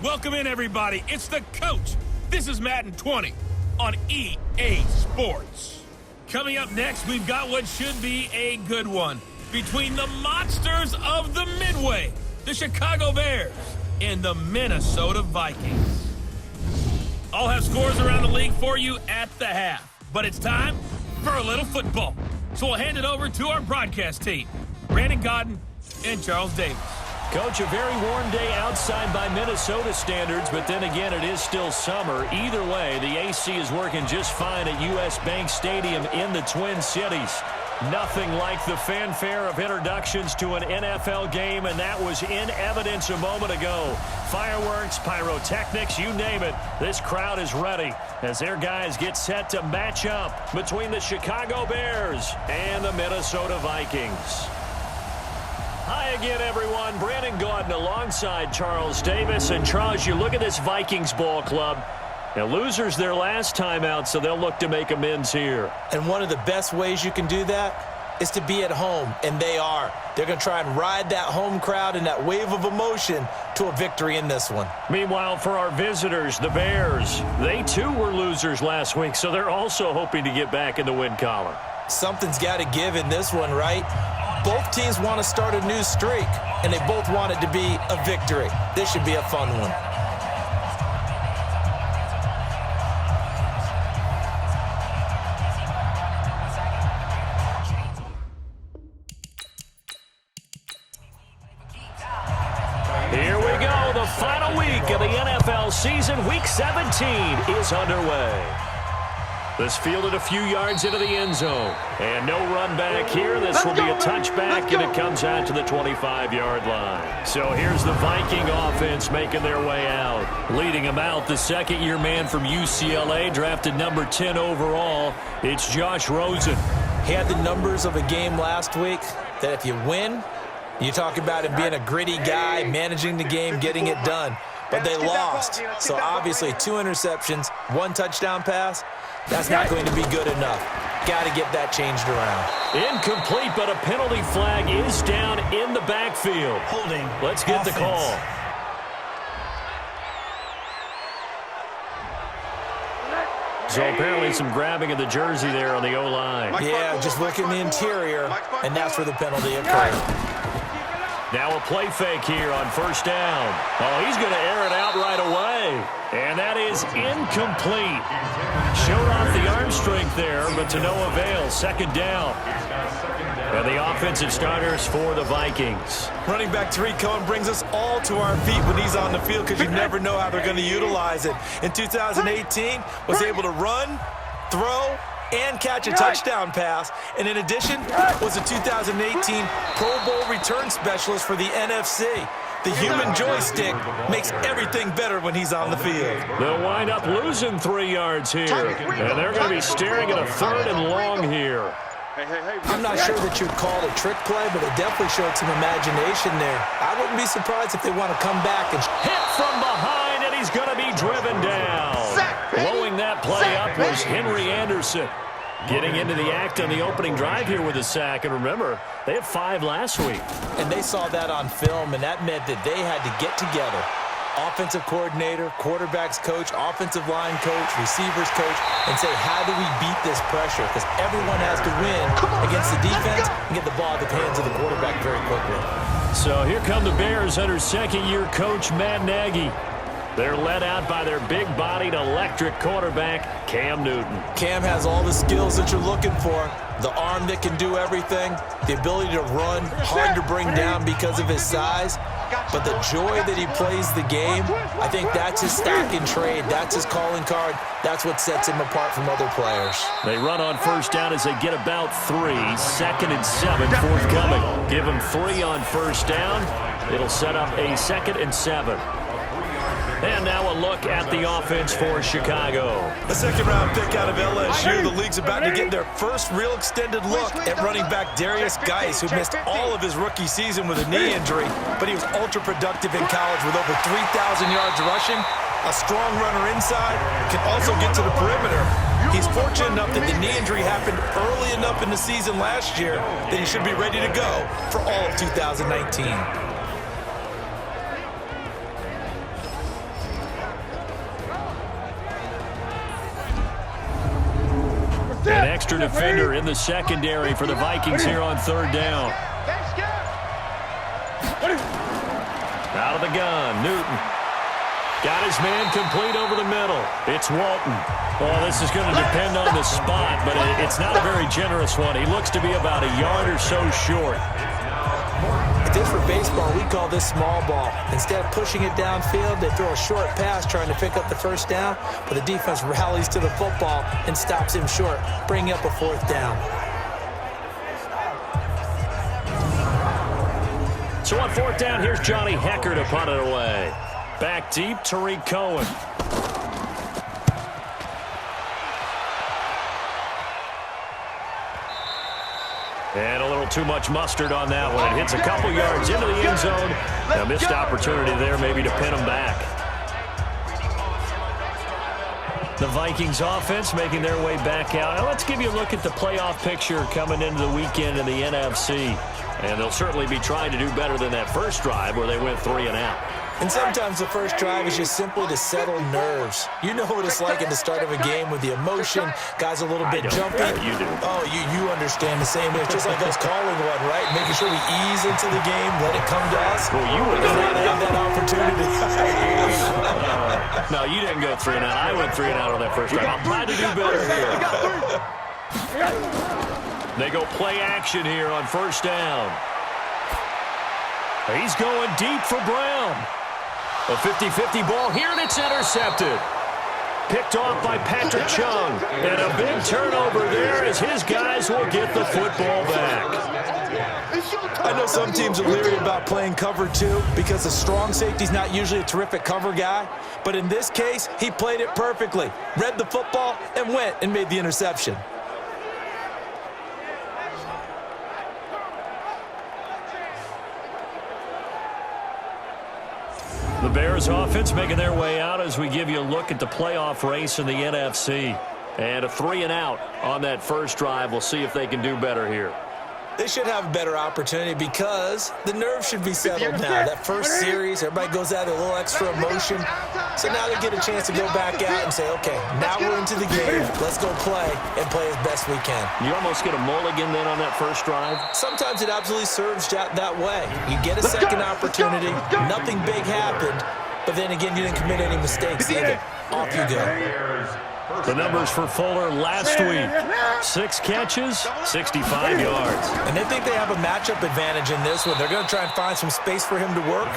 Welcome in, everybody. It's the coach. This is Madden 20 on EA Sports. Coming up next, we've got what should be a good one between the monsters of the Midway, the Chicago Bears, and the Minnesota Vikings. I'll have scores around the league for you at the half, but it's time for a little football. So we'll hand it over to our broadcast team, Brandon Godden and Charles Davis. Coach, a very warm day outside by Minnesota standards, but then again, it is still summer. Either way, the AC is working just fine at U.S. Bank Stadium in the Twin Cities. Nothing like the fanfare of introductions to an NFL game, and that was in evidence a moment ago. Fireworks, pyrotechnics, you name it. This crowd is ready as their guys get set to match up between the Chicago Bears and the Minnesota Vikings. Hi again, everyone. Brandon Gaudin alongside Charles Davis. And Charles, you look at this Vikings ball club. Now, losers their last time out, so they'll look to make amends here. And one of the best ways you can do that is to be at home, and they are. They're going to try and ride that home crowd and that wave of emotion to a victory in this one. Meanwhile, for our visitors, the Bears, they too were losers last week, so they're also hoping to get back in the win column. Something's got to give in this one, right? Both teams want to start a new streak, and they both want it to be a victory. This should be a fun one. Here we go. The final week of the NFL season. Week 17 is underway. This fielded a few yards into the end zone. And no run back here. This will be a touchback, and it comes out to the 25-yard line. So here's the Viking offense making their way out. Leading them out, the second-year man from UCLA, drafted number 10 overall. It's Josh Rosen. He had the numbers of a game last week that if you win, you talk about him being a gritty guy, managing the game, getting it done. But they lost. So obviously 2 interceptions, 1 touchdown pass. That's not going to be good enough. Got to get that changed around. Incomplete, but a penalty flag is down in the backfield. Holding. Let's get the call. So apparently some grabbing of the jersey there on the O-line. Yeah, just look in the interior, and that's where the penalty occurred. Now a play fake here on first down. Oh, he's going to air it out right away. And that is incomplete. Showed off the arm strength there, but to no avail. Second down. And the offensive starters for the Vikings. Running back Tariq Cohen brings us all to our feet when he's on the field because you never know how they're going to utilize it. In 2018, was able to run, throw, and catch a touchdown pass. And in addition, was a 2018 Pro Bowl return specialist for the NFC. The human joystick makes everything better when he's on the field. They'll wind up losing 3 yards here. And they're going to be staring at a 3rd and long here. I'm not sure that you'd call it a trick play, but it definitely showed some imagination there. I wouldn't be surprised if they want to come back and hit from behind, and he's going to be driven down. Blowing that play up was Henry Anderson. Getting into the act on the opening drive here with a sack. And remember, they had 5 last week. And they saw that on film, and that meant that they had to get together. Offensive coordinator, quarterbacks coach, offensive line coach, receivers coach, and say, how do we beat this pressure? Because everyone has to win against the defense and get the ball at the hands of the quarterback very quickly. So here come the Bears under second-year coach Matt Nagy. They're led out by their big-bodied electric quarterback, Cam Newton. Cam has all the skills that you're looking for. The arm that can do everything, the ability to run, hard to bring down because of his size. But the joy that he plays the game, I think that's his stock in trade. That's his calling card. That's what sets him apart from other players. They run on first down as they get about 3. 2nd and 7 forthcoming. Give them 3 on first down. It'll set up a 2nd and 7. And now a look at the offense for Chicago. A second-round pick out of LSU. The league's about to get their first real extended look at running back Darius Geis, who missed all of his rookie season with a knee injury, but he was ultra-productive in college with over 3,000 yards rushing. A strong runner inside, can also get to the perimeter. He's fortunate enough that the knee injury happened early enough in the season last year that he should be ready to go for all of 2019. extra defender in the secondary for the Vikings here on third down. Out of the gun, Newton. Got his man complete over the middle. It's Walton. Well, this is going to depend on the spot, but it's not a very generous one. He looks to be about a yard or so short. If this were baseball, we call this small ball. Instead of pushing it downfield, they throw a short pass trying to pick up the first down, but the defense rallies to the football and stops him short, bringing up a fourth down. So on fourth down, here's Johnny Hecker to punt it away. Back deep, Tariq Cohen. And a little too much mustard on that one. It hits a couple yards into the end zone. A missed opportunity there maybe to pin him back. The Vikings offense making their way back out. Now let's give you a look at the playoff picture coming into the weekend in the NFC. And they'll certainly be trying to do better than that first drive where they went 3 and out. And sometimes the first drive is just simply to settle nerves. You know what it's like at the start of a game with the emotion, guys a little bit jumpy. You do. Oh, you understand the same. It's just like us calling one, right? Making sure we ease into the game, let it come to us. Well, you would not have that opportunity. No, you didn't go 3 and out. I went 3 and out on that first drive. I'm trying to do better here. They go play action here on first down. He's going deep for Brown. A 50-50 ball here, and it's intercepted. Picked off by Patrick Chung. And a big turnover there as his guys will get the football back. I know some teams are leery about playing cover 2 because the strong safety's not usually a terrific cover guy. But in this case, he played it perfectly. Read the football and went and made the interception. The Bears offense making their way out as we give you a look at the playoff race in the NFC. And a 3 and out on that first drive. We'll see if they can do better here. They should have a better opportunity because the nerves should be settled now. That first series, everybody goes out with a little extra emotion. So now they get a chance to go back out and say, okay, now we're into the game. Let's go play and play as best we can. You almost get a mulligan then on that first drive? Sometimes it absolutely serves that way. You get a second opportunity. Nothing big happened. But then again, you didn't commit any mistakes either. Off you go. The numbers for Fuller last week. 6 catches, 65 yards. And they think they have a matchup advantage in this one. They're going to try and find some space for him to work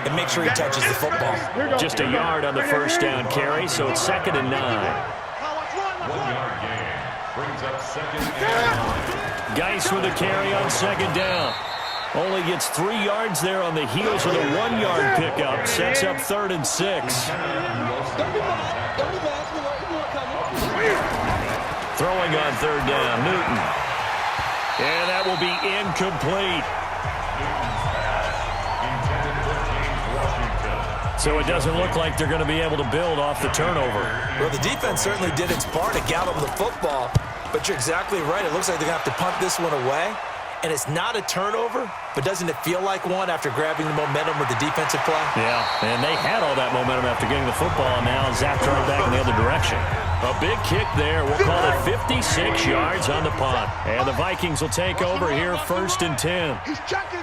and make sure he touches the football. Just a yard on the first down carry, so it's 2nd and 9. 1-yard gain. Brings up 2nd and 9. Geis with a carry on 2nd down. Only gets 3 yards there on the heels of the 1-yard pickup. Sets up 3rd and 6. Throwing on 3rd down, Newton. And that will be incomplete. So it doesn't look like they're going to be able to build off the turnover. Well, the defense certainly did its part to gallop the football. But you're exactly right. It looks like they're going to have to punt this one away. And it's not a turnover, but doesn't it feel like one after grabbing the momentum with the defensive play? Yeah, and they had all that momentum after getting the football, and now zapped right back in the other direction. A big kick there. We'll call it 56 yards on the punt. And the Vikings will take over here 1st and 10. He's checking.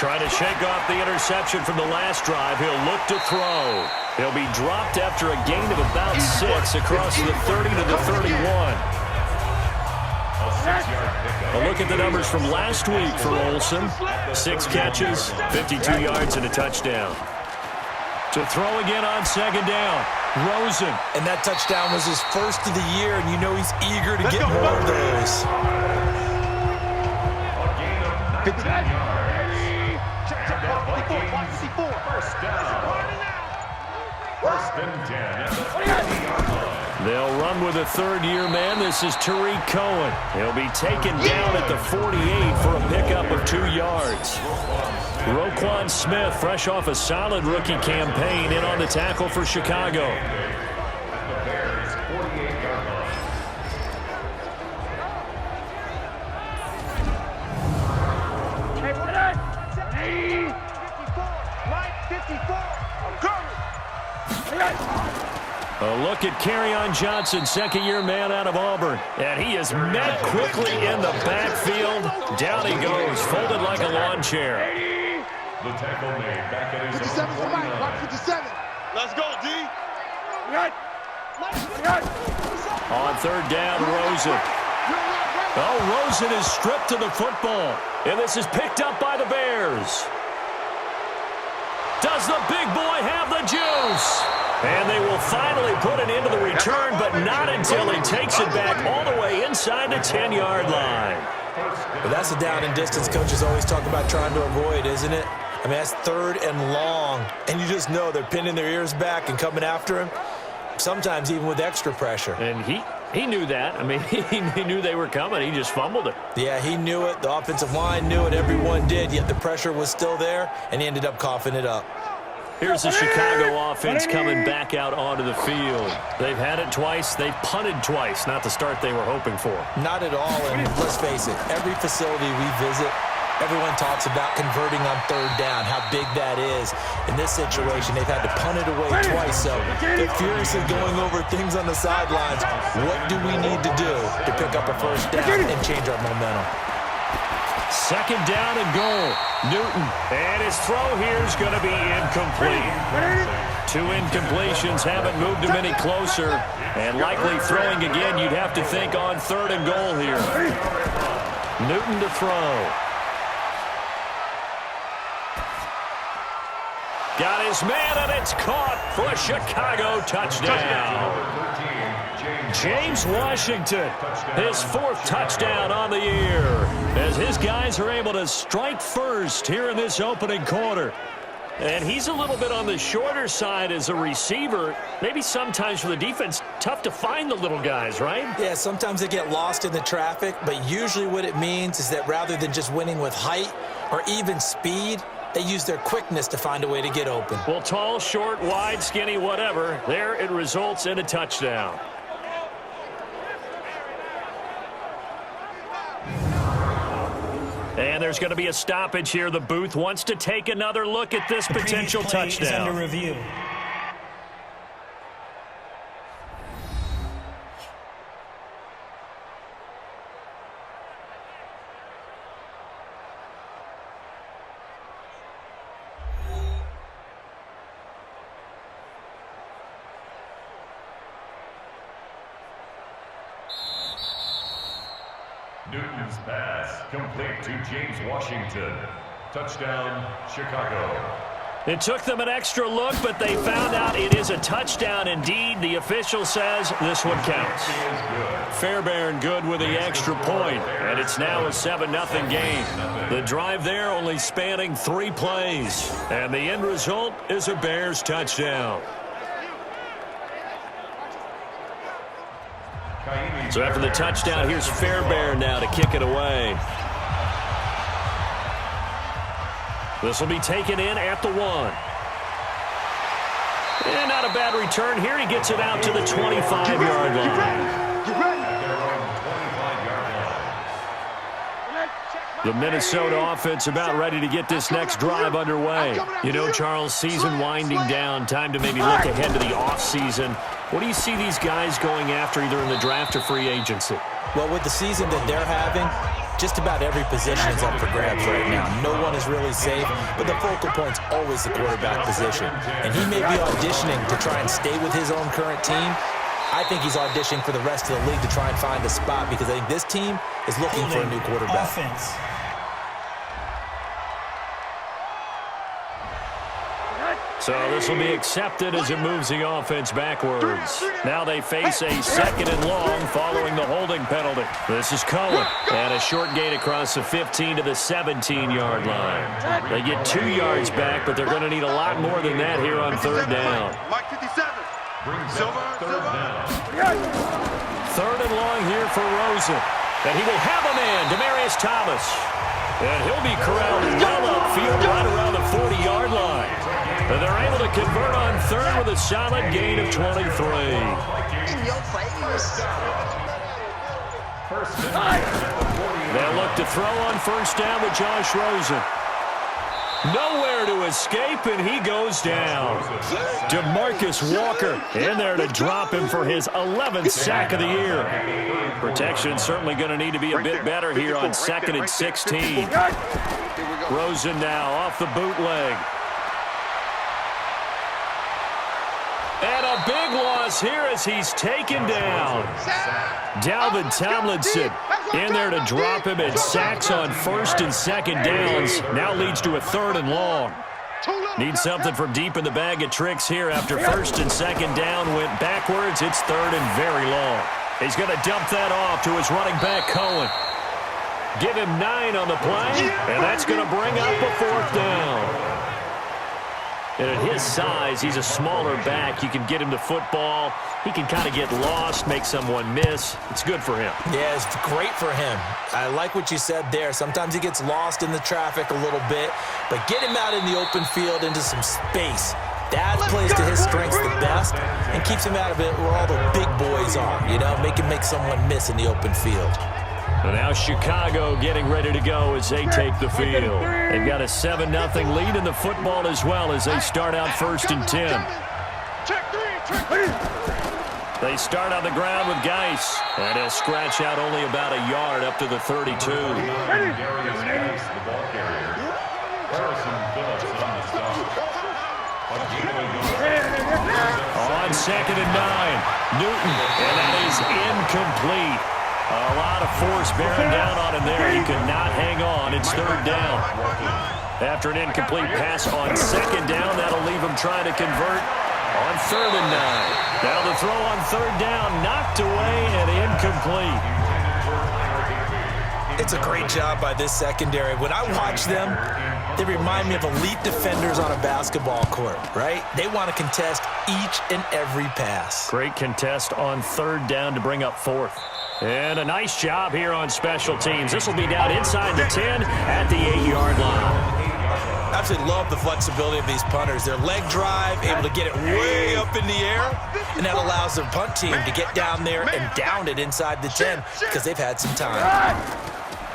Trying to shake off the interception from the last drive. He'll look to throw. He'll be dropped after a gain of about 6 across the 30 to the 31. A look at the numbers from last week for Olsen. 6 catches, 52 yards, and a touchdown. To throw again on 2nd down, Rosen. And that touchdown was his first of the year, and you know he's eager to get more of those. A gain of 19 yards. First down. 1st and 10 at the 50-yard line. They'll run with a 3rd-year man. This is Tariq Cohen. He'll be taken down at the 48 for a pickup of 2 yards. Roquan Smith, fresh off a solid rookie campaign, in on the tackle for Chicago. The Bears' 48-yard line. A look look at Kerryon Johnson, second-year man out of Auburn. And he is met quickly in the backfield. Down he goes, folded like a lawn chair. The tackle made back at his 57 own for Mike. 49. Watch 57. Let's go, D. On third down, Rosen. Oh, Rosen is stripped to the football. And this is picked up by the Bears. Does the big boy have the juice? And they will finally put an end to the return, but not until he takes it back all the way inside the 10-yard line. But that's the down and distance coaches always talk about trying to avoid, isn't it? I mean, that's third and long, and you just know they're pinning their ears back and coming after him, sometimes even with extra pressure. And he knew that. I mean, he knew they were coming. He just fumbled it. Yeah, he knew it. The offensive line knew it. Everyone did, yet the pressure was still there, and he ended up coughing it up. Here's the Chicago offense coming back out onto the field. They've had it twice. They've punted twice. Not the start they were hoping for. Not at all, and let's face it, every facility we visit, everyone talks about converting on third down, how big that is. In this situation, they've had to punt it away twice, so they're furiously going over things on the sidelines. What do we need to do to pick up a first down and change our momentum? Second down and goal. Newton. And his throw here is going to be incomplete. Two incompletions haven't moved him any closer. And likely throwing again, you'd have to think on third and goal here. Newton to throw. Got his man, and it's caught for a Chicago touchdown. James Washington, his fourth touchdown on the year, as his guys are able to strike first here in this opening quarter. And he's a little bit on the shorter side as a receiver. Maybe sometimes for the defense, tough to find the little guys, right? Yeah, sometimes they get lost in the traffic, but usually what it means is that rather than just winning with height or even speed, they use their quickness to find a way to get open. Well, tall, short, wide, skinny, whatever, there it results in a touchdown. And there's going to be a stoppage here. The booth wants to take another look at this potential touchdown. Is under review. Newton's pass complete to James Washington. Touchdown, Chicago. It took them an extra look, but they found out it is a touchdown indeed. The official says this one counts. Fairbairn good with the extra point, and it's now a 7-0 game. The drive there only spanning 3 plays, and the end result is a Bears touchdown. So after the touchdown, here's Fairbairn now to kick it away. This will be taken in at the 1. And not a bad return here. He gets it out to the 25-yard line. The Minnesota offense about ready to get this next drive underway. You know, Charles, season winding down. Time to maybe look ahead to the offseason. What do you see these guys going after either in the draft or free agency? Well, with the season that they're having, just about every position is up for grabs right now. No one is really safe, but the focal point's always the quarterback position. And he may be auditioning to try and stay with his own current team. I think he's auditioning for the rest of the league to try and find a spot because I think this team is looking for a new quarterback. Offense. So this will be accepted as it moves the offense backwards. Now they face a 2nd and long following the holding penalty. This is Cohen. And a short gain across the 15 to the 17-yard line. They get 2 yards back, but they're going to need a lot more than that here on third down. Mike 57. Third down. Third and long here for Rosen. And he will have a man, Demaryius Thomas. And he'll be corralled well upfield right around the 40-yard line. And they're able to convert on third with a solid gain of 23. They'll look to throw on first down with Josh Rosen. Nowhere to escape, and he goes down. DeMarcus Walker in there to drop him for his 11th sack of the year. Protection certainly going to need to be a bit better here on 2nd and 16. Rosen now off the bootleg. And a big loss here as he's taken down. Dalvin Tomlinson in there to drop him, and sacks on 1st and 2nd downs. Now leads to a 3rd and long. Need something from deep in the bag of tricks here after 1st and 2nd down went backwards. It's 3rd and very long. He's going to dump that off to his running back, Cohen. Give him 9 on the play, and that's going to bring up a 4th down. And at his size, he's a smaller back. You can get him to football. He can kind of get lost, make someone miss. It's good for him. Yeah, it's great for him. I like what you said there. Sometimes he gets lost in the traffic a little bit, but get him out in the open field into some space. That plays to his strengths the best and keeps him out of it where all the big boys are, you know, make him make someone miss in the open field. So now Chicago getting ready to go as they take the field. They've got a 7-0 lead in the football as well as they start out 1st and 10. They start on the ground with Geis, and he'll scratch out only about a yard up to the 32. The ball carrier. Harrison Phillips on the stop. On 2nd and 9, Newton, and that is incomplete. A lot of force bearing down on him there. He could not hang on. It's 3rd down. After an incomplete pass on 2nd down, that'll leave him trying to convert on 3rd and 9. Now the throw on 3rd down, knocked away and incomplete. It's a great job by this secondary. When I watch them, they remind me of elite defenders on a basketball court, right? They want to contest each and every pass. Great contest on 3rd down to bring up 4th. And a nice job here on special teams. This will be down inside the 10 at the 8-yard line. Absolutely love the flexibility of these punters. Their leg drive, able to get it way up in the air, and that allows their punt team to get down there and down it inside the 10 because they've had some time.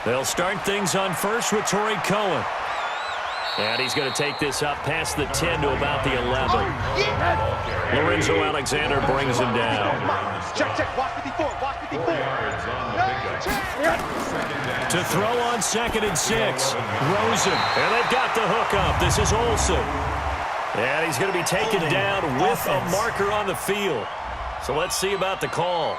They'll start things on 1st with Torrey Cohen. And he's going to take this up past the 10 to about the 11. Lorenzo Alexander brings him down. Check, watch 54, watch 54. To throw on 2nd and 6, Rosen. And they've got the hook up. This is Olsen. And he's going to be taken down with a marker on the field. So let's see about the call.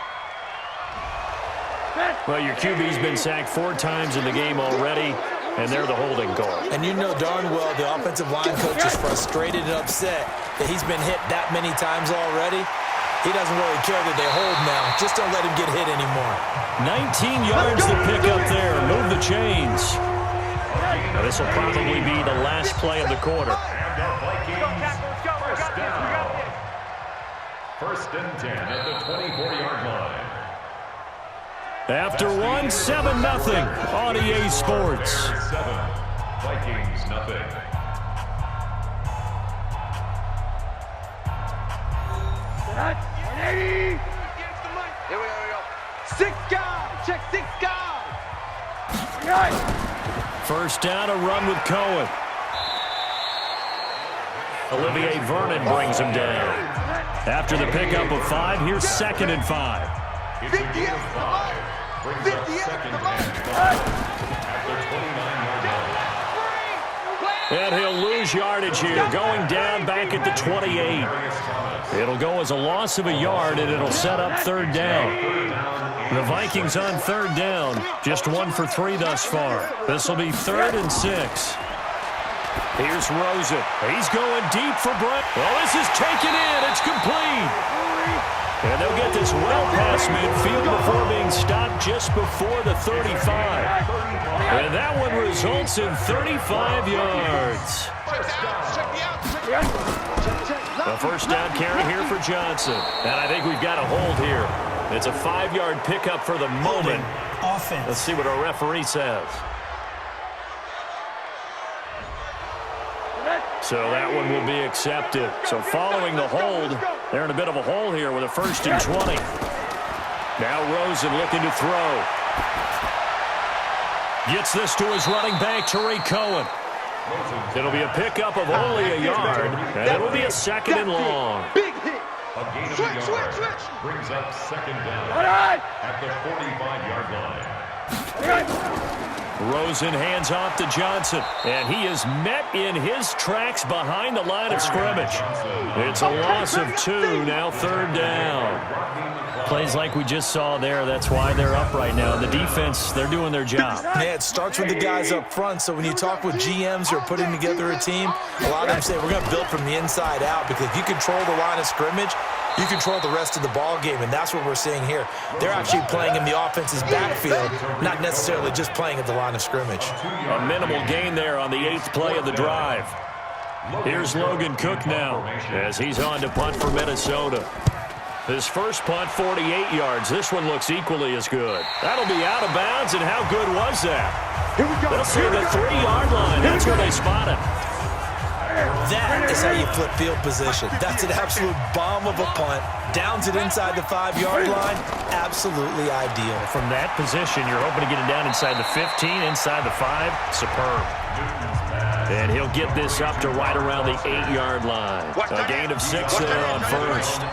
Well, your QB's been sacked 4 times in the game already, and they're the holding call. And you know darn well the offensive line coach is frustrated and upset that he's been hit that many times already. He doesn't really care that they hold now. Just don't let him get hit anymore. 19 yards to pick up there. Move the chains. Now, this will probably be the last play of the quarter. And the Vikings, first down. 1st and 10 at the 24-yard line. After one, 7-0 on EA Sports. 7, Vikings nothing. Here we go. 6 guys, check 6 guys. 1st down, a run with Cohen. Olivier Vernon brings him down. After the pickup of 5, here's 2nd and 5. It's a gain of 5. Brings up 2nd and 5 at the 29-yard line. And he'll lose yardage here, going down back at the 28. It'll go as a loss of a yard, and it'll set up 3rd down. The Vikings on 3rd down, just 1 for 3 thus far. This will be 3rd and 6. Here's Rosen. He's going deep for Brett. Well, this is taken in. It's complete. And they'll get this well past midfield before being stopped just before the 35. And that one results in 35 yards. A 1st down carry here for Johnson. And I think we've got a hold here. It's a 5-yard pickup for the moment. Offense. Let's see what our referee says. So that one will be accepted. So following the hold, they're in a bit of a hole here with a 1st and 20. Now Rosen looking to throw. Gets this to his running back, Torrey Cohen. It'll be a pickup of only a yard, and it'll be a 2nd and long. Big hit. A gain of a yard brings up 2nd down at the 45-yard line. Rosen hands off to Johnson, and he is met in his tracks behind the line of scrimmage. It's a loss of 2, now 3rd down. Plays like we just saw there, that's why they're up right now. The defense, they're doing their job. Yeah, it starts with the guys up front, so when you talk with GMs who are putting together a team, a lot of them say we're going to build from the inside out, because if you control the line of scrimmage, you control the rest of the ball game, and that's what we're seeing here. They're actually playing in the offense's backfield, not necessarily just playing at the line of scrimmage. A minimal gain there on the 8th play of the drive. Here's Logan Cook now as he's on to punt for Minnesota. His first punt, 48 yards. This one looks equally as good. That'll be out of bounds, and how good was that? They'll say the 3-yard line. That's where they spot it. That is how you flip field position. That's an absolute bomb of a punt. Downs it inside the 5-yard line. Absolutely ideal. From that position, you're hoping to get it down inside the 15, inside the 5. Superb. And he'll get this up to right around the 8-yard line. A gain of 6 there on first.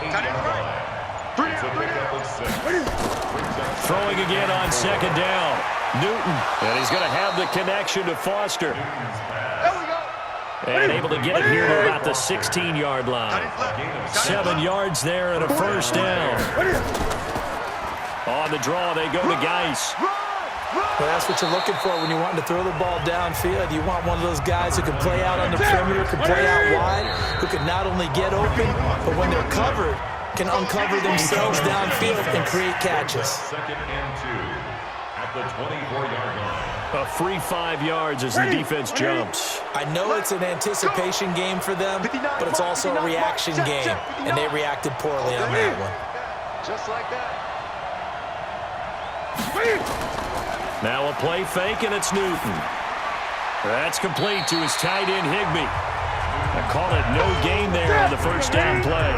Throwing again on 2nd down. Newton. And he's going to have the connection to Foster. And able to get it here to about the 16-yard line. 7 yards there and a first down. On the draw, they go to Geis. Well, that's what you're looking for when you're wanting to throw the ball downfield. You want one of those guys who can play out on the perimeter, can play out wide, who can not only get open, but when they're covered, can uncover themselves downfield and create catches. 2nd and 2 at the 24-yard line. A free 5 yards as the defense jumps. I know it's an anticipation game for them, but it's also a reaction game, and they reacted poorly on that one. Just like that. Now a play fake, and it's Newton. That's complete to his tight end, Higbee. I call it no gain there on the first down play.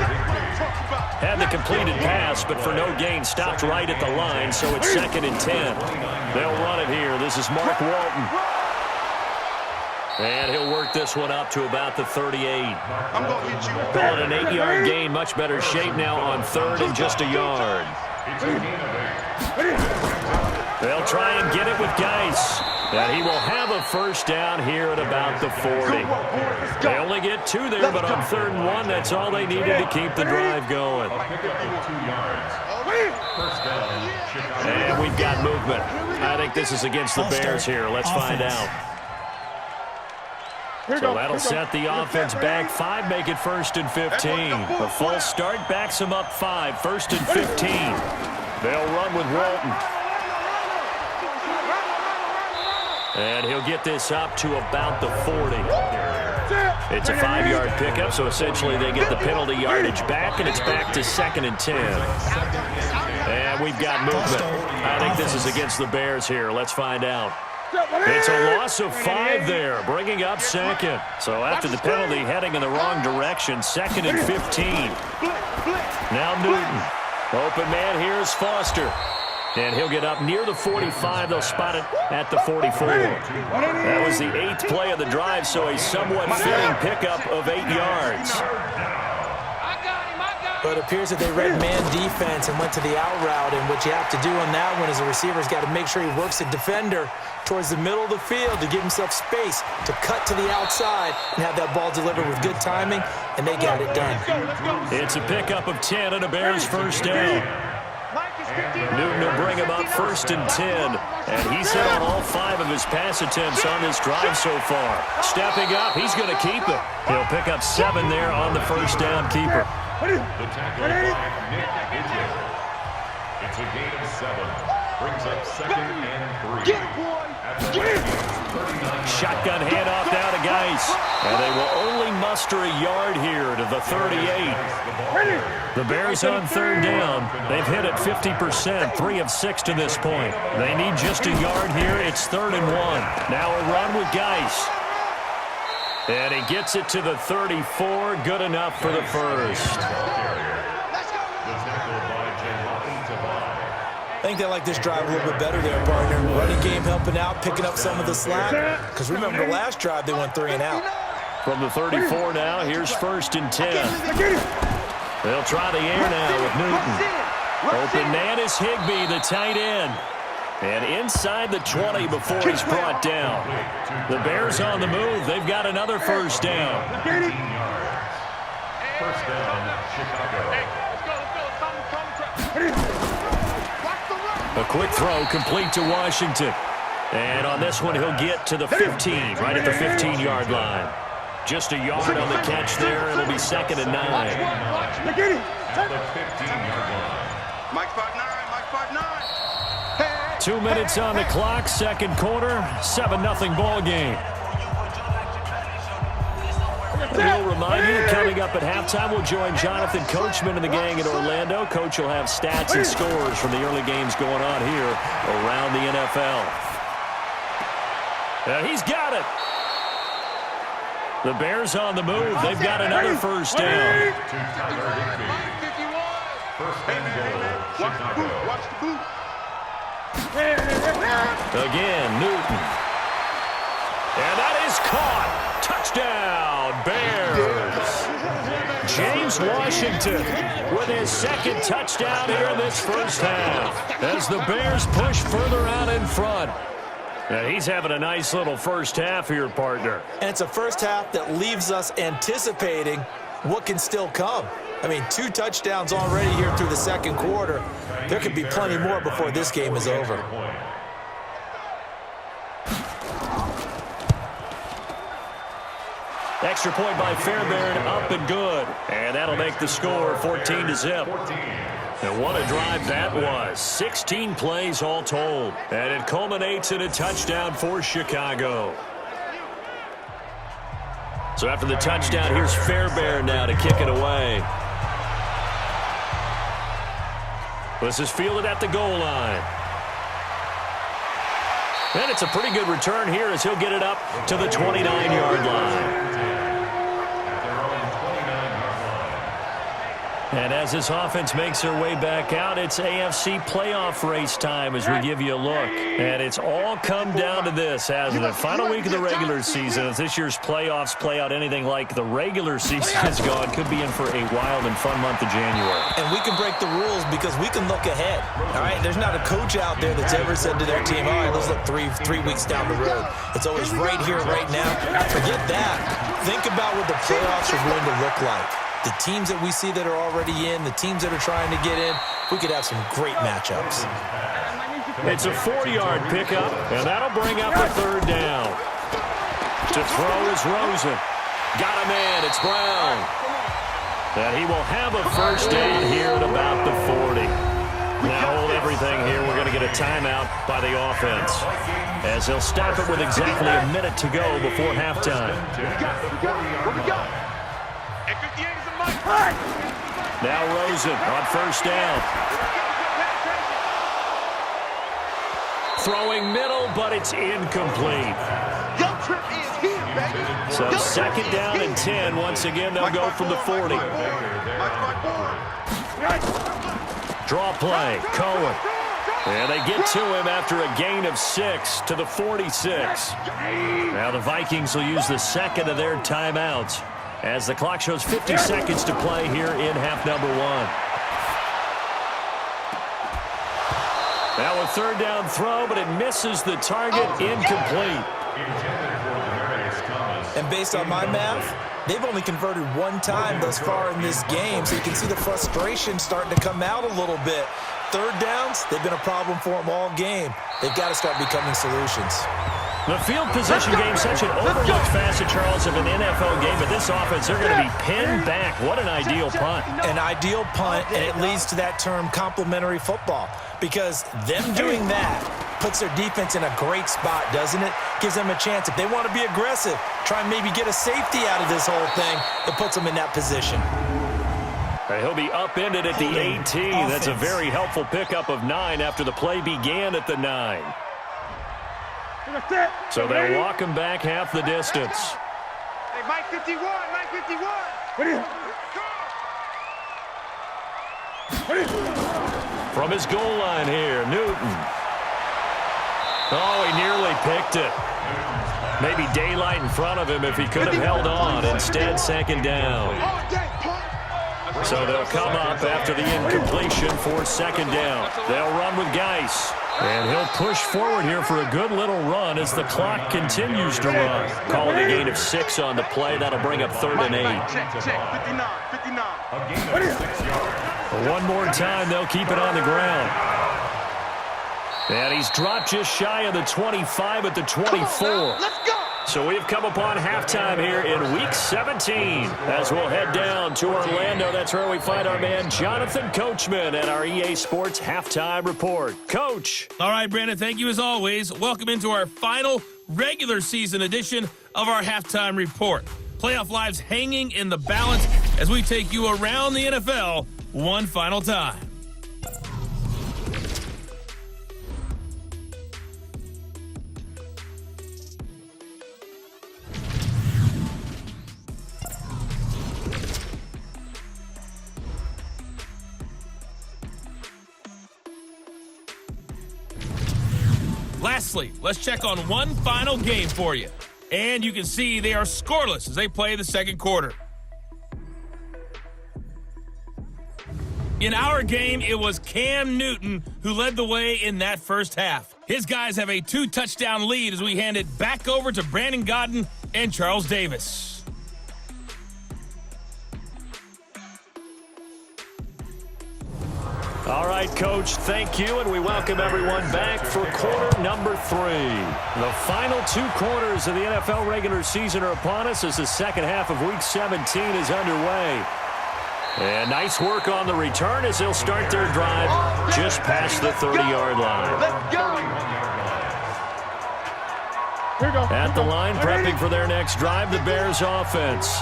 Had the completed pass, but for no gain, stopped right at the line, so it's 2nd and 10. They'll run it here. This is Mark Walton. And he'll work this one up to about the 38. Call it an 8-yard gain, much better shape now on 3rd and just a yard. They'll try and get it with Geis. And he will have a first down here at about the 40. They only get 2 there, but on 3rd and 1, that's all they needed to keep the drive going. And we've got movement. I think this is against the Bears here. Let's find out. So that'll set the offense back 5, make it 1st and 15. A false start backs them up 5, 1st and 15. They'll run with Walton. And he'll get this up to about the 40. It's a 5-yard pickup, so essentially they get the penalty yardage back, and it's back to 2nd and 10. And we've got movement. I think this is against the Bears here. Let's find out. It's a loss of 5 there, bringing up 2nd. So after the penalty, heading in the wrong direction, 2nd and 15. Now Newton. Open man here is Foster. And he'll get up near the 45. They'll spot it at the 44. That was the 8th play of the drive, so a somewhat fitting pickup of 8 yards. But it appears that they read man defense and went to the out route, and what you have to do on that one is the receiver's got to make sure he works the defender towards the middle of the field to give himself space to cut to the outside and have that ball delivered with good timing, and they got it done. It's a pickup of 10 and a Bears first down. Newton will bring him up 1st and 10, and he's hit on all 5 of his pass attempts on this drive so far. Stepping up, he's going to keep it. He'll pick up 7 there on the first down keeper. The tackle by Nick Idle. It's a gain of 7. Brings up 2nd and 3. Shotgun handoff now to Geis. And they will only muster a yard here to the 38. The Bears on 3rd down. They've hit it 50%, 3 of 6 to this point. They need just a yard here. It's 3rd and 1. Now a run with Geis. And he gets it to the 34. Good enough for the first. think they like this drive a little bit better there, partner. Running game helping out, picking up some of the slack. Because remember, the last drive they went 3 and out. From the 34 now, here's 1st and 10. They'll try the air now with Newton. Open man is Higbee, the tight end. And inside the 20 before he's brought down. The Bears on the move. They've got another 1st down. 1st down, Chicago. A quick throw complete to Washington. And on this one, he'll get to the 15, right at the 15-yard line. Just a yard on the catch there. It'll be 2nd and 9. At the 15-yard line. Mike 5'9", Mike 5'9". 2 minutes on the clock, 2nd quarter, 7-0 ball game. We'll remind you, coming up at halftime, we'll join Jonathan Coachman and the gang in Orlando. Coach will have stats and scores from the early games going on here around the NFL. He's got it. The Bears on the move. They've got another 1st down. First and goal, Chicago. Watch the boot. Again, Newton. And that is caught. Touchdown, Bears. James Washington with his 2nd touchdown here in this 1st half as the Bears push further out in front. He's having a nice little 1st half here, partner. And it's a 1st half that leaves us anticipating what can still come. I mean, 2 touchdowns already here through the 2nd quarter. There could be plenty more before this game is over. Extra point by Fairbairn, up and good. And that'll make the score 14-0. And what a drive that was. 16 plays all told. And it culminates in a touchdown for Chicago. So after the touchdown, here's Fairbairn now to kick it away. This is fielded at the goal line. And it's a pretty good return here as he'll get it up to the 29-yard line. And as this offense makes their way back out, it's AFC playoff race time as we give you a look. And it's all come down to this, hasn't it? Final week of the regular season. As this year's playoffs play out anything like the regular season has gone, could be in for a wild and fun month of January. And we can break the rules because we can look ahead. All right, there's not a coach out there that's ever said to their team, all right, let's look three weeks down the road. It's always right here, right now. Forget that. Think about what the playoffs are going to look like. The teams that we see that are already in, the teams that are trying to get in, we could have some great matchups. It's a 4-yard pickup, and that'll bring up a 3rd down. To throw is Rosen. Got a man, it's Brown. And he will have a 1st down here at about the 40. Now hold everything here. We're going to get a timeout by the offense, as they'll stop it with exactly a minute to go before halftime. Now Rosen on 1st down. Throwing middle, but it's incomplete. So 2nd down and 10. Once again, they'll go from the 40. Draw play, Cohen. And they get to him after a gain of 6 to the 46. Now the Vikings will use the 2nd of their timeouts, as the clock shows 50 seconds to play here in half number 1. Now a 3rd down throw, but it misses the target, incomplete. And based on my math, they've only converted 1 time thus far in this game, so you can see the frustration starting to come out a little bit. 3rd downs, they've been a problem for them all game. They've got to start becoming solutions. The field position game, such an overlooked facet, Charles, of an NFL game, but this offense, they're going to be pinned back. What an ideal punt. An ideal punt, and it leads to that term complementary football, because them doing that puts their defense in a great spot, doesn't it? Gives them a chance. If they want to be aggressive, try and maybe get a safety out of this whole thing, it puts them in that position. He'll be upended at the 18. That's a very helpful pickup of 9 after the play began at the 9. So they'll walk him back half the distance. Hey, Mike 51, Mike 51. From his goal line here, Newton. Oh, he nearly picked it. Maybe daylight in front of him if he could have held on. Instead, second down. So they'll come up after the incompletion for second down. They'll run with Geis. And he'll push forward here for a good little run as the clock continues to run. Calling a gain of 6 on the play. That'll bring up 3rd and 8. Check, 59. One more time, they'll keep it on the ground. And he's dropped just shy of the 25 at the 24. Let's go. So we've come upon halftime here in Week 17 as we'll head down to Orlando. That's where we find our man Jonathan Coachman at our EA Sports Halftime Report. Coach. All right, Brandon, thank you as always. Welcome into our final regular season edition of our Halftime Report. Playoff lives hanging in the balance as we take you around the NFL one final time. Lastly, let's check on one final game for you. And you can see they are scoreless as they play the second quarter. In our game, it was Cam Newton who led the way in that first half. His guys have a 2-touchdown lead as we hand it back over to Brandon Godden and Charles Davis. All right, Coach, thank you, and we welcome everyone back for quarter number 3. The final 2 quarters of the NFL regular season are upon us as the second half of Week 17 is underway. And nice work on the return as they'll start their drive just past the 30-yard line. Let's go. At the line, prepping for their next drive, the Bears offense.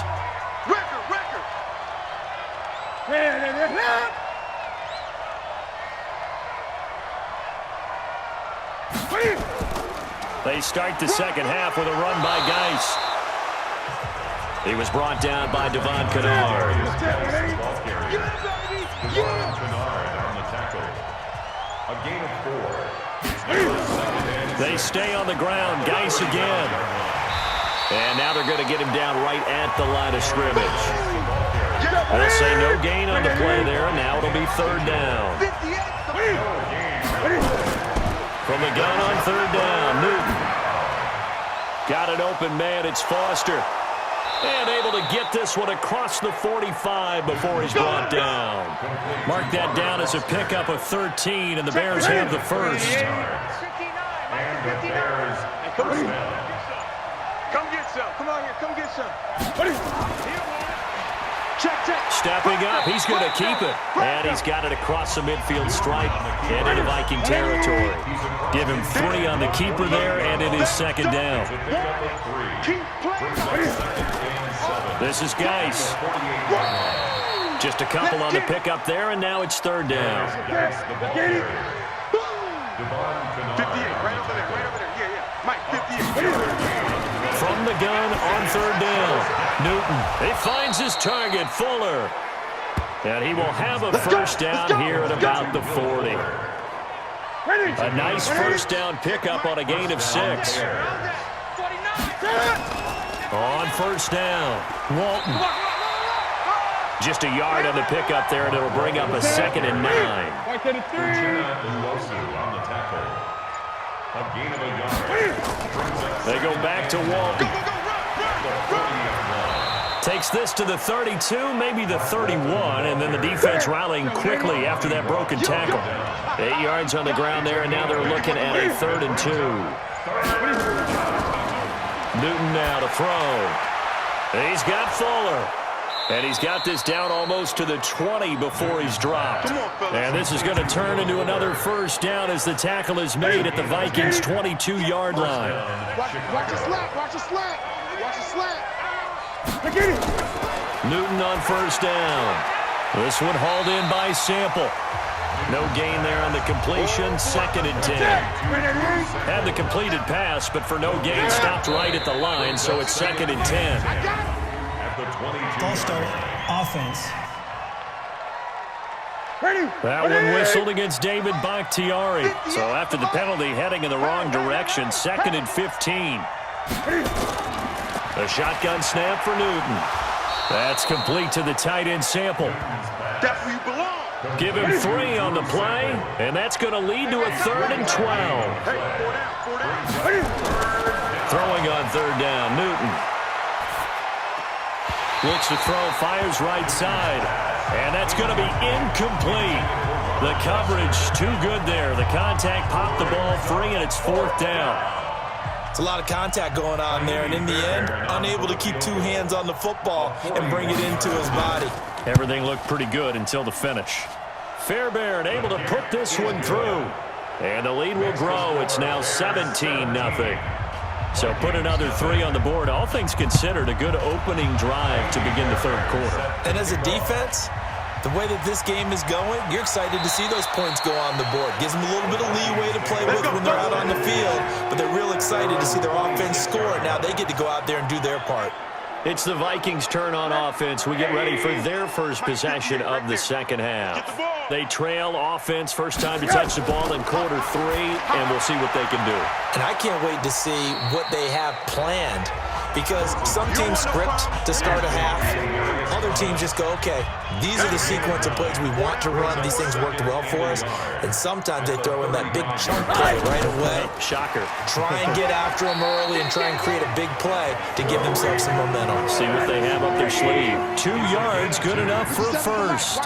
Record. They start the second half with a run by Geis. He was brought down by Devon Kennard. A gain of 4. They stay on the ground. Geis again. And now they're going to get him down right at the line of scrimmage. They'll say no gain on the play there, and now it'll be 3rd down. From the gun on 3rd down, Newton. Got an open man, it's Foster. And able to get this one across the 45 before he's brought down. Mark that down as a pickup of 13, and the Bears have the first. And the Bears Come get some. Come on here. Come get some. Check. Stepping up, he's going to keep it. And he's got it across the midfield stripe and into Viking territory. Give him 3 on the keeper there, and it is 2nd down. This is Geis. Just a couple on the pickup there, and now it's 3rd down. 58, right over there. Yeah. Mike, 58. From the gun on 3rd down. Newton, he finds his target, Fuller. And he will have a first down here at about the 40. A nice first down pickup on a gain of 6. On 1st down, Walton. Just a yard on the pickup there, and it'll bring up a 2nd and 9. on the tackle. A gain of a yard. They go back to Walton. Takes this to the 32, maybe the 31, and then the defense rallying quickly after that broken tackle. 8 yards on the ground there, and now they're looking at a 3rd and 2. Newton now to throw. He's got Fuller. And he's got this down almost to the 20 before he's dropped. And this is going to turn into another first down as the tackle is made at the Vikings' 22-yard line. Watch the slap. Newton on 1st down. This one hauled in by Sample. No gain there on the completion, 2nd and 10. Had the completed pass, but for no gain, stopped right at the line, so it's 2nd and 10. False start, offense. That one whistled against David Bakhtiari. So after the penalty, heading in the wrong direction, 2nd and 15. A shotgun snap for Newton. That's complete to the tight end Sample. That's where you belong. Give him 3 on the play, and that's going to lead to a 3rd and 12. Hey, 4 down. Throwing on 3rd down, Newton. Looks to throw, fires right side, and that's going to be incomplete. The coverage too good there. The contact popped the ball free, and it's 4th down. It's a lot of contact going on there, and in the end, unable to keep 2 hands on the football and bring it into his body. Everything looked pretty good until the finish. Fairbairn able to put this one through. And the lead will grow. It's now 17-0. So put another 3 on the board. All things considered, a good opening drive to begin the 3rd quarter. And as a defense, the way that this game is going, you're excited to see those points go on the board. Gives them a little bit of leeway to play with when they're out on the field, but they're real excited to see their offense score. Now they get to go out there and do their part. It's the Vikings' turn on offense. We get ready for their first possession of the 2nd half. They trail offense, first time to touch the ball in quarter 3, and we'll see what they can do. And I can't wait to see what they have planned, because some teams script to start a half. Other teams just go, okay, these are the sequence of plays we want to run. These things worked well for us. And sometimes they throw in that big chunk play right away. Shocker. Try and get after them early and try and create a big play to give themselves some momentum. See what they have up their sleeve. 2 yards, good enough for a first.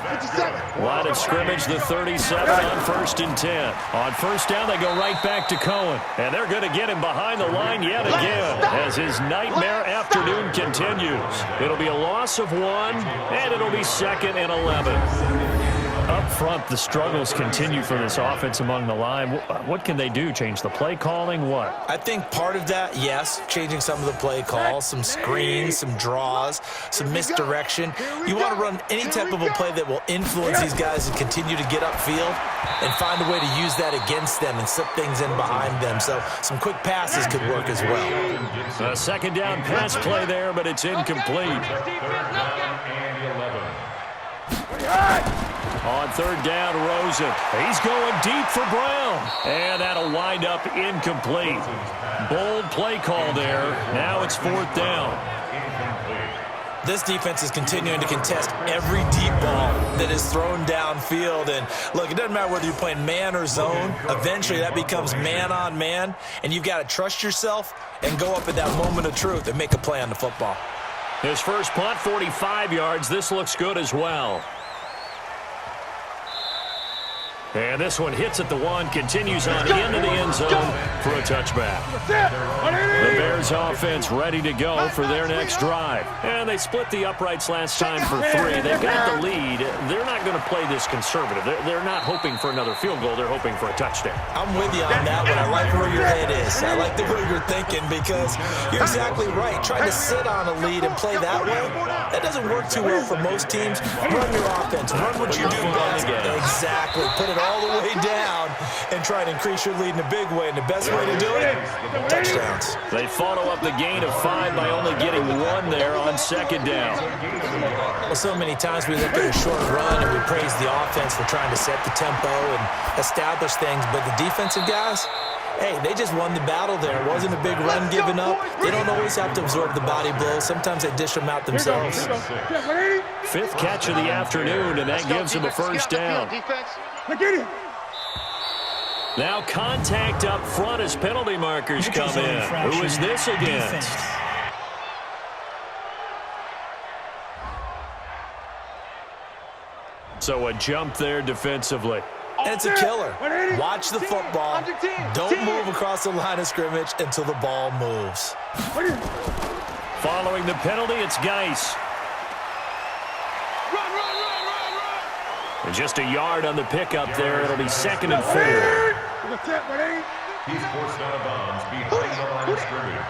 Line of scrimmage, the 37 on 1st and 10. On 1st down, they go right back to Cohen. And they're going to get him behind the line yet again as his nightmare afternoon continues. It'll be a loss of 1, and it'll be 2nd and 11. Up front, the struggles continue for this offense among the line. What can they do? Change the play calling? What? I think part of that, yes, changing some of the play calls, some screens, some draws, some misdirection. You want to run any type of a play that will influence these guys to continue to get upfield and find a way to use that against them and slip things in behind them. So some quick passes could work as well. A 2nd down pass play there, but it's incomplete. On 3rd down, Rosen. He's going deep for Brown. And that'll wind up incomplete. Bold play call there. Now it's 4th down. This defense is continuing to contest every deep ball that is thrown downfield. And look, it doesn't matter whether you're playing man or zone. Eventually that becomes man on man. And you've got to trust yourself and go up at that moment of truth and make a play on the football. His first punt, 45 yards. This looks good as well. And this one hits at the 1, continues on into the end zone for a touchback. The Bears offense ready to go for their next drive. And they split the uprights last time for 3. They've got the lead. They're not going to play this conservative. They're not hoping for another field goal. They're hoping for a touchdown. I'm with you on that one. I like where your head is. I like the way you're thinking, because you're exactly right. Trying to sit on a lead and play that way, that doesn't work too well for most teams. Run your offense. Run what you do best. Exactly. Put it all the way down and try to increase your lead in a big way. And the best way to do it, touchdowns. They follow up the gain of 5 by only getting 1 there on 2nd down. Well, so many times we look at a short run and we praise the offense for trying to set the tempo and establish things, but the defensive guys, hey, they just won the battle there. It wasn't a big run given up. They don't always have to absorb the body blows. Sometimes they dish them out themselves. 5th catch of the afternoon, and that gives him a first down. Now contact up front as penalty markers come in. Who is this against? So a jump there defensively. And it's a killer. Watch the football. Don't move across the line of scrimmage until the ball moves. Following the penalty, it's Geis. And just a yard on the pickup there. It'll be 2nd and 4. He's forced out of bounds behind the line of scrimmage.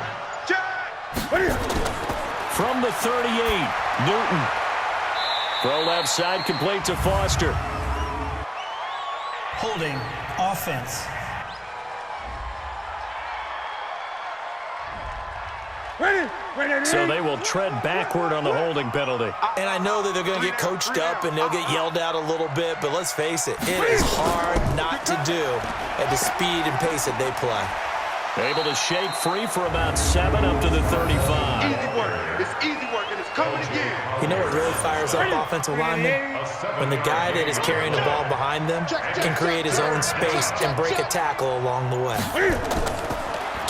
From the 38, Newton. Throw left side, complete to Foster. Holding offense. So they will tread backward on the holding penalty. And I know that they're going to get coached up and they'll get yelled at a little bit, but let's face it, it is hard not to do at the speed and pace that they play. Able to shake free for about 7 up to the 35. Easy work. It's easy work, and it's coming again. You know what really fires up offensive linemen? When the guy that is carrying the ball behind them can create his own space and break a tackle along the way.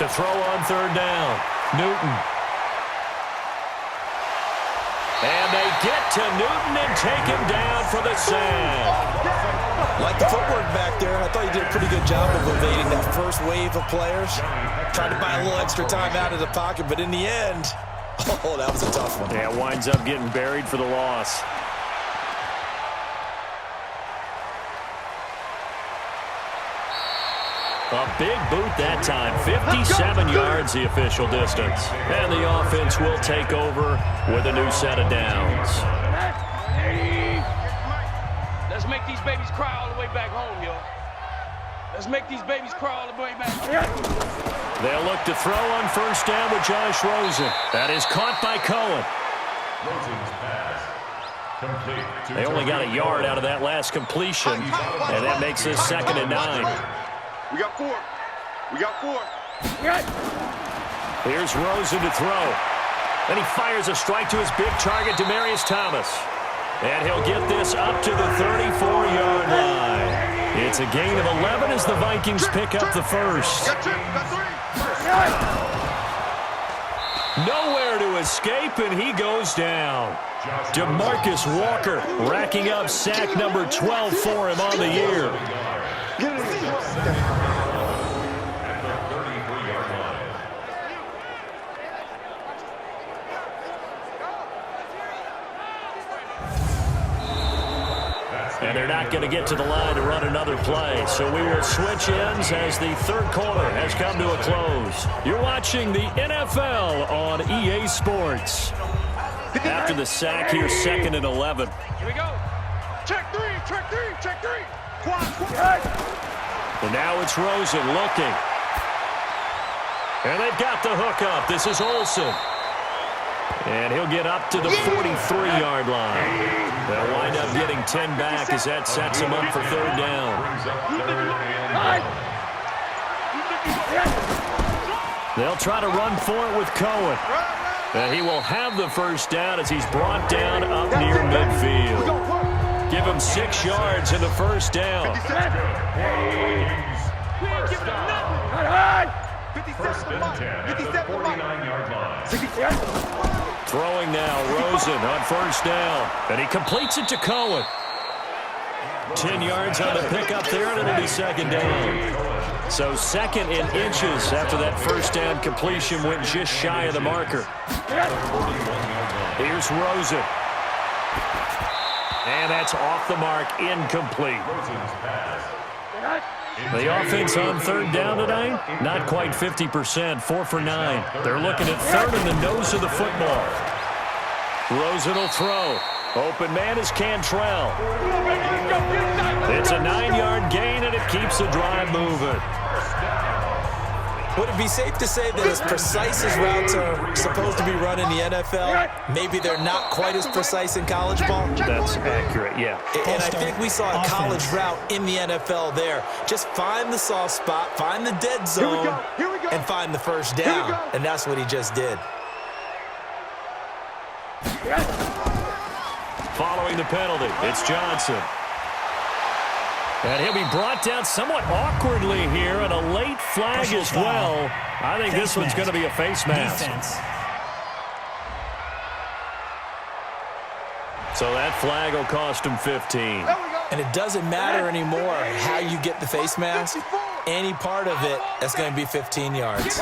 To throw on 3rd down, Newton. And they get to Newton and take him down for the sack. Like the footwork back there, I thought he did a pretty good job of evading that first wave of players. Tried to buy a little extra time out of the pocket, but in the end, oh, that was a tough one. Yeah, winds up getting buried for the loss. A big boot that time. 57 yards the official distance. And the offense will take over with a new set of downs. Let's make these babies cry all the way back home, yo. Let's make these babies cry all the way back home. They'll look to throw on 1st down with Josh Rosen. That is caught by Cohen. Rosen's pass. Complete. They only got a yard out of that last completion, and that makes this 2nd and 9. We got 4. We got 4. Here's Rosen to throw. Then he fires a strike to his big target, Demaryius Thomas. And he'll get this up to the 34-yard line. It's a gain of 11 as the Vikings pick up the first. Nowhere to escape, and he goes down. DeMarcus Walker racking up sack number 12 for him on the year. And they're not going to get to the line to run another play. So we will switch ends as the 3rd quarter has come to a close. You're watching the NFL on EA Sports. After the sack, here's 2nd and 11. Here we go. Check 3, check 3, check 3. And now it's Rosen looking. And they've got the hook up. This is Olsen. And he'll get up to the 43-yard line. They'll wind up getting 10 back as that sets him up for 3rd down. They'll try to run for it with Cohen. And he will have the 1st down as he's brought down up near midfield. Give him 6 yards in the 1st down. First and 10 at the 49-yard line. Throwing now, Rosen on 1st down. And he completes it to Cohen. 10 yards on the pickup there, and it'll be 2nd down. So 2nd in inches after that 1st down completion went just shy of the marker. Here's Rosen. And that's off the mark, incomplete. The offense on 3rd down tonight, not quite 50%, 4 for 9. They're looking at 3rd in the nose of the football. Rosen will throw. Open man is Cantrell. It's a 9-yard gain, and it keeps the drive moving. Would it be safe to say that as precise as routes are supposed to be run in the NFL, maybe they're not quite as precise in college ball? That's accurate, yeah. And I think we saw a college route in the NFL there. Just find the soft spot, find the dead zone, and find the 1st down. And that's what he just did. Following the penalty, it's Johnson. And he'll be brought down somewhat awkwardly here, and a late flag as well. I think this one's going to be a face mask. So that flag will cost him 15. And it doesn't matter anymore how you get the face mask. Any part of it, that's going to be 15 yards.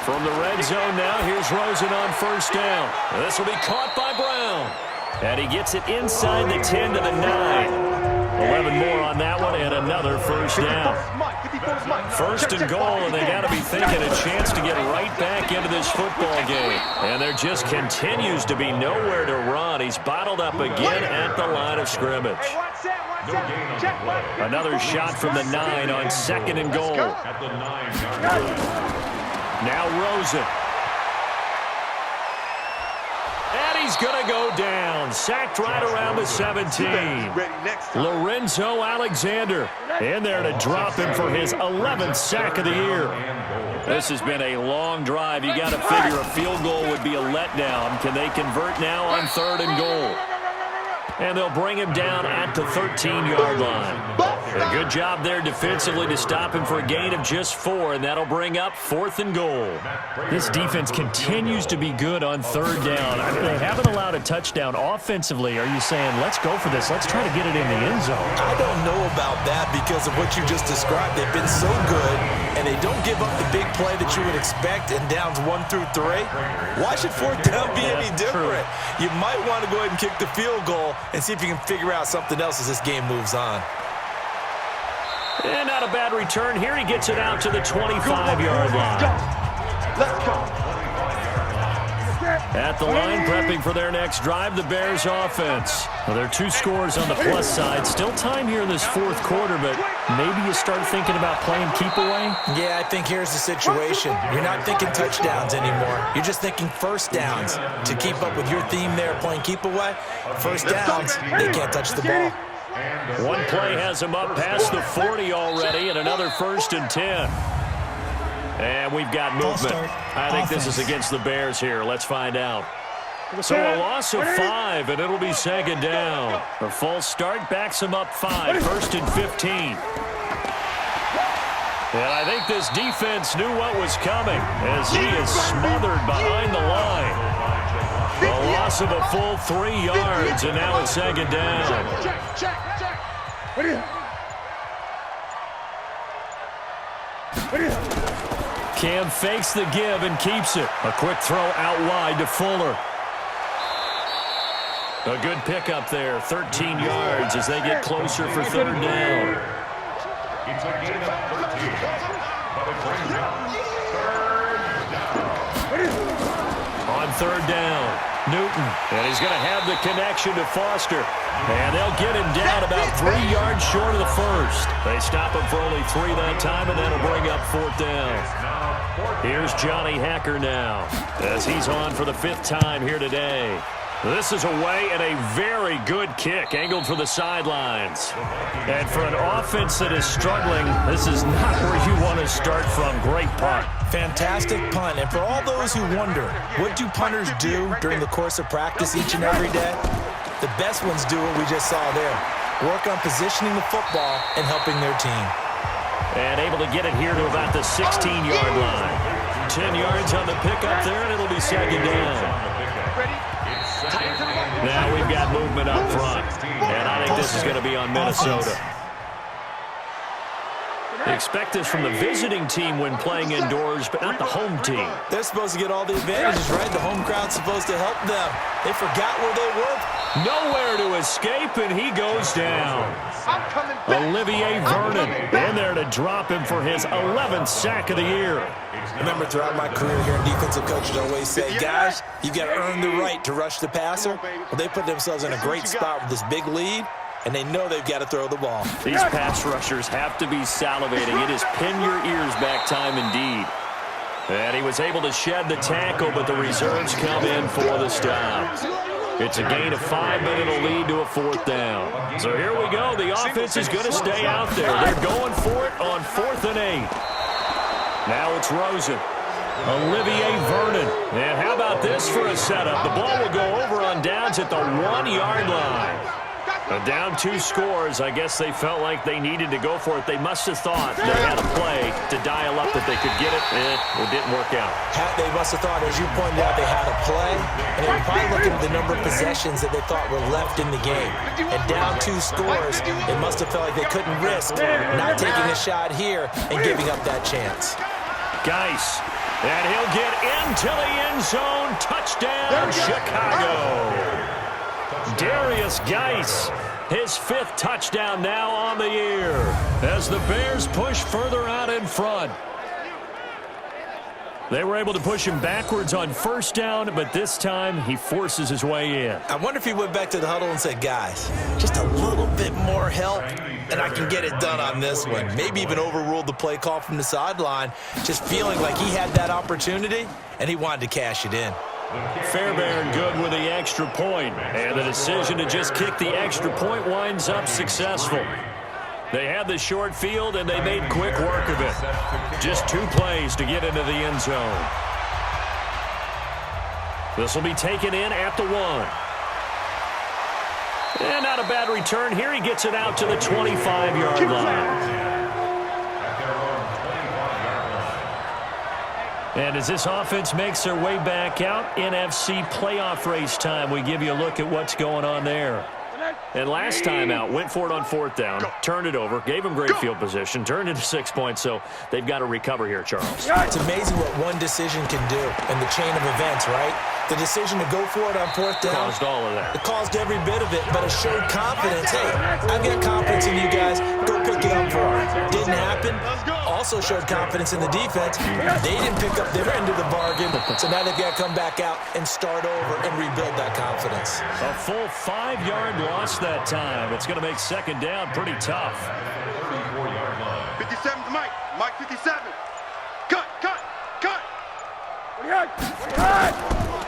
From the red zone now, here's Rosen on 1st down. This will be caught by Brown. And he gets it inside the 10 to the 9. 11 more on that one, and another 1st down. 1st and goal, and they got to be thinking a chance to get right back into this football game. And there just continues to be nowhere to run. He's bottled up again at the line of scrimmage. Another shot from the 9 on 2nd and goal. At the 9-yard line. Now Rosen. And he's going to go down. Sacked right around the 17. Lorenzo Alexander in there to drop him for his 11th sack of the year. This has been a long drive. You got to figure a field goal would be a letdown. Can they convert now on 3rd and goal? And they'll bring him down at the 13-yard line. A good job there defensively to stop him for a gain of just 4, and that'll bring up 4th and goal. This defense continues to be good on 3rd down. I mean, they haven't allowed a touchdown. Offensively, are you saying, let's go for this, let's try to get it in the end zone? I don't know about that because of what you just described. They've been so good, and they don't give up the big play that you would expect in downs 1 through 3. Why should 4th down be any different? You might want to go ahead and kick the field goal and see if you can figure out something else as this game moves on. And not a bad return here. He gets it out to the 25-yard line. Let's go. At the line, prepping for their next drive, the Bears offense. Well, there are 2 scores on the plus side. Still time here in this 4th quarter, but maybe you start thinking about playing keep away? Yeah, I think here's the situation. You're not thinking touchdowns anymore. You're just thinking first downs. To keep up with your theme there, playing keep away, first downs, they can't touch the ball. One play has him up past the 40 already, and another 1st and 10. And we've got movement. I think this is against the Bears here. Let's find out. So a loss of 5, and it'll be 2nd down. A false start backs him up 5, 1st and 15. And I think this defense knew what was coming as he is smothered behind the line. A loss of a full 3 yards, and now it's 2nd down. Check. Cam fakes the give and keeps it. A quick throw out wide to Fuller. A good pickup there, 13 yards as they get closer for 3rd down. It's a gain of 13, but it brings up 3rd down. On 3rd down, Newton, and he's going to have the connection to Foster. And they'll get him down about 3 yards short of the 1st. They stop him for only 3 that time, and that'll bring up 4th down. Here's Johnny Hacker now as he's on for the 5th time here today. This is away and a very good kick, angled for the sidelines. And for an offense that is struggling, this is not where you want to start from. Great punt. Fantastic punt. And for all those who wonder, what do punters do during the course of practice each and every day? The best ones do what we just saw there. Work on positioning the football and helping their team. And able to get it here to about the 16-yard line. 10 yards on the pickup there, and it'll be 2nd down. Now we've got movement up front, and I think this is going to be on Minnesota. They expect this from the visiting team when playing indoors, but not the home team. They're supposed to get all the advantages, right? The home crowd's supposed to help them. They forgot where they were. Nowhere to escape, and he goes down. Olivier Vernon in there to drop him for his 11th sack of the year. Remember, throughout my career here, defensive coaches always say, guys, you've got to earn the right to rush the passer. Well, they put themselves in a great spot with this big lead, and they know they've got to throw the ball. These pass rushers have to be salivating. It is pin your ears back time indeed. And he was able to shed the tackle, but the reserves come in for the stop. It's a gain of 5, but it'll lead to a 4th down. So here we go. The offense is going to stay out there. They're going for it on 4th and 8. Now it's Rosen. Olivier Vernon. And how about this for a setup? The ball will go over on downs at the 1-yard line. Down 2 scores. I guess they felt like they needed to go for it. They must have thought they had a play to dial up that they could get it. It didn't work out. They must have thought, as you pointed out, they had a play. And they were probably looking at the number of possessions that they thought were left in the game. And down 2 scores, they must have felt like they couldn't risk not taking a shot here and giving up that chance. Geis. And he'll get into the end zone. Touchdown, Chicago. Darius Geis, his 5th touchdown now on the year as the Bears push further out in front. They were able to push him backwards on 1st down, but this time he forces his way in. I wonder if he went back to the huddle and said, guys, just a little bit more help, and I can get it done on this one. Maybe even overruled the play call from the sideline, just feeling like he had that opportunity, and he wanted to cash it in. Fairbairn good with the extra point. And the decision to just kick the extra point winds up successful. They had the short field, and they made quick work of it. Just 2 plays to get into the end zone. This will be taken in at the 1. And not a bad return here. He gets it out to the 25-yard line. And as this offense makes their way back out, NFC playoff race time, we give you a look at what's going on there. And last time out, went for it on 4th down, turned it over, gave them great field position, turned into 6 points, so they've got to recover here, Charles. It's amazing what one decision can do in the chain of events, right? The decision to go for it on 4th down. Caused all of that. It caused every bit of it, but it showed confidence. Hey, I've got confidence in you guys. Go pick it up for it. Didn't happen. Also showed confidence in the defense. They didn't pick up their end of the bargain, so now they've got to come back out and start over and rebuild that confidence. A full 5-yard loss that time. It's going to make 2nd down pretty tough. 57 to Mike. Mike 57. Cut.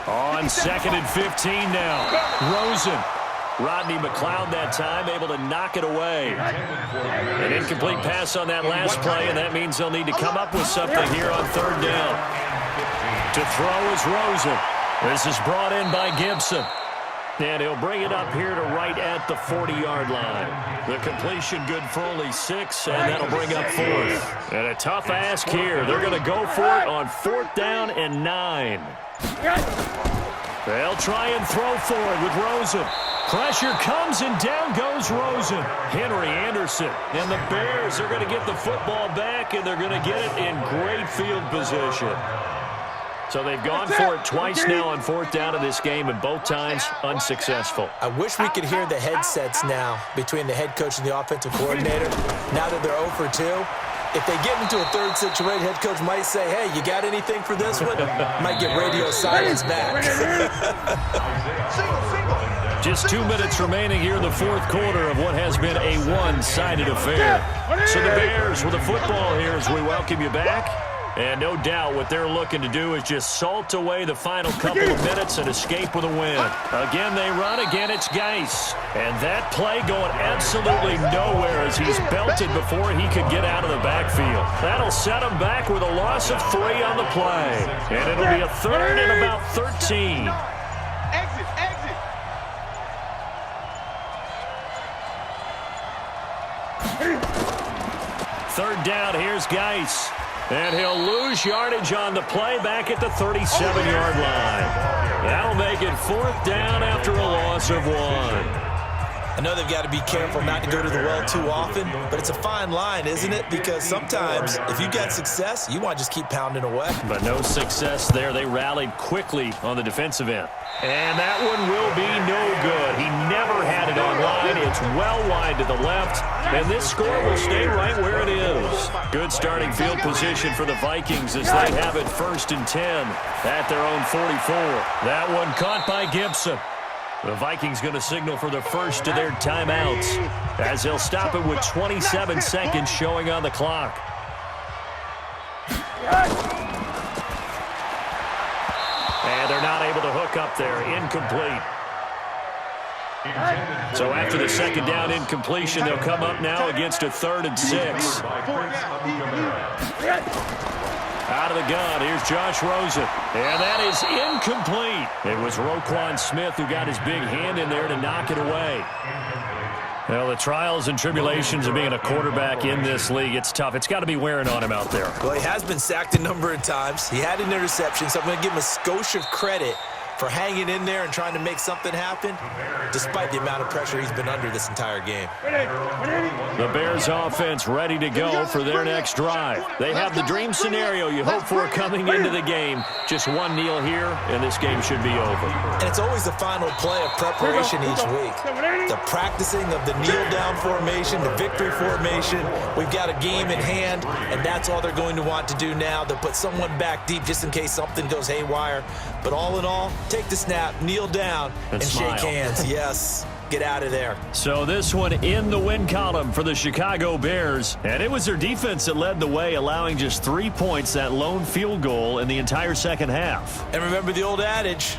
On 2nd and 15 now. Rosen. Rodney McLeod that time able to knock it away. An incomplete pass on that last play, and that means they'll need to come up with something here on 3rd down. To throw is Rosen. This is brought in by Gibson. And he'll bring it up here to right at the 40-yard line. The completion good for only 6, and that'll bring up 4th. And a tough ask here. They're going to go for it on 4th down and 9. They'll try and throw for it with Rosen. Pressure comes, and down goes Rosen. Henry Anderson. And the Bears are going to get the football back, and they're going to get it in great field position. So they've gone for it twice now on 4th down in this game, and both times unsuccessful. I wish we could hear the headsets now between the head coach and the offensive coordinator. Now that they're 0 for 2, if they get into a 3rd situation, head coach might say, hey, you got anything for this one? Might get radio silence back. Just 2 minutes remaining here in the 4th quarter of what has been a one-sided affair. So the Bears with the football here as we welcome you back. And no doubt what they're looking to do is just salt away the final couple of minutes and escape with a win. Again, they run. Again, it's Geis. And that play going absolutely nowhere as he's belted before he could get out of the backfield. That'll set him back with a loss of 3 on the play. And it'll be a 3rd and about 13. Exit. 3rd down, here's Geis. And he'll lose yardage on the play back at the 37-yard line. That'll make it 4th down after a loss of 1. I know they've got to be careful not to go to the well too often, but it's a fine line, isn't it? Because sometimes if you got success, you want to just keep pounding away. But no success there. They rallied quickly on the defensive end. And that one will be no good. He never had it on line. It's well wide to the left. And this score will stay right where it is. Good starting field position for the Vikings as they have it 1st and 10 at their own 44. That one caught by Gibson. The Vikings going to signal for the first of their timeouts as they'll stop it with 27 seconds showing on the clock. And they're not able to hook up there. Incomplete. So after the 2nd down incompletion, they'll come up now against a 3rd and 6. Out of the gun, here's Josh Rosen. And that is incomplete. It was Roquan Smith who got his big hand in there to knock it away. Well, the trials and tribulations of being a quarterback in this league, it's tough. It's got to be wearing on him out there. Well, he has been sacked a number of times. He had an interception, so I'm going to give him a skosh of credit for hanging in there and trying to make something happen, despite the amount of pressure he's been under this entire game. The Bears offense ready to go for their next drive. They have the dream scenario you hope for coming into the game. Just one kneel here, and this game should be over. And it's always the final play of preparation each week. The practicing of the kneel-down formation, the victory formation. We've got a game in hand, and that's all they're going to want to do now. They'll put someone back deep just in case something goes haywire. But all in all, take the snap, kneel down, and smile. shake hands. Yes. get out of there. So this one in the win column for the Chicago Bears. And it was their defense that led the way, allowing just 3 points, that lone field goal in the entire second half. And remember the old adage,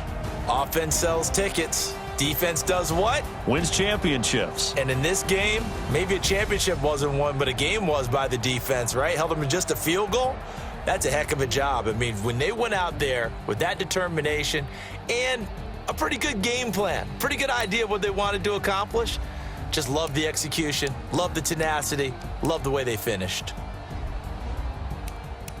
offense sells tickets. Defense does what? Wins championships. And in this game, maybe a championship wasn't won, but a game was by the defense, right? Held them to just a field goal. That's a heck of a job. I mean, when they went out there with that determination and a pretty good game plan, pretty good idea of what they wanted to accomplish, just love the execution, love the tenacity, love the way they finished.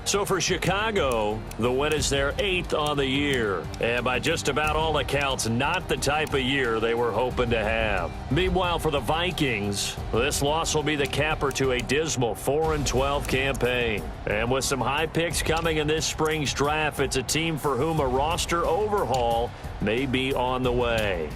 So for Chicago, the win is their 8th on the year. And by just about all accounts, not the type of year they were hoping to have. Meanwhile, for the Vikings, this loss will be the capper to a dismal 4-12 campaign. And with some high picks coming in this spring's draft, it's a team for whom a roster overhaul may be on the way.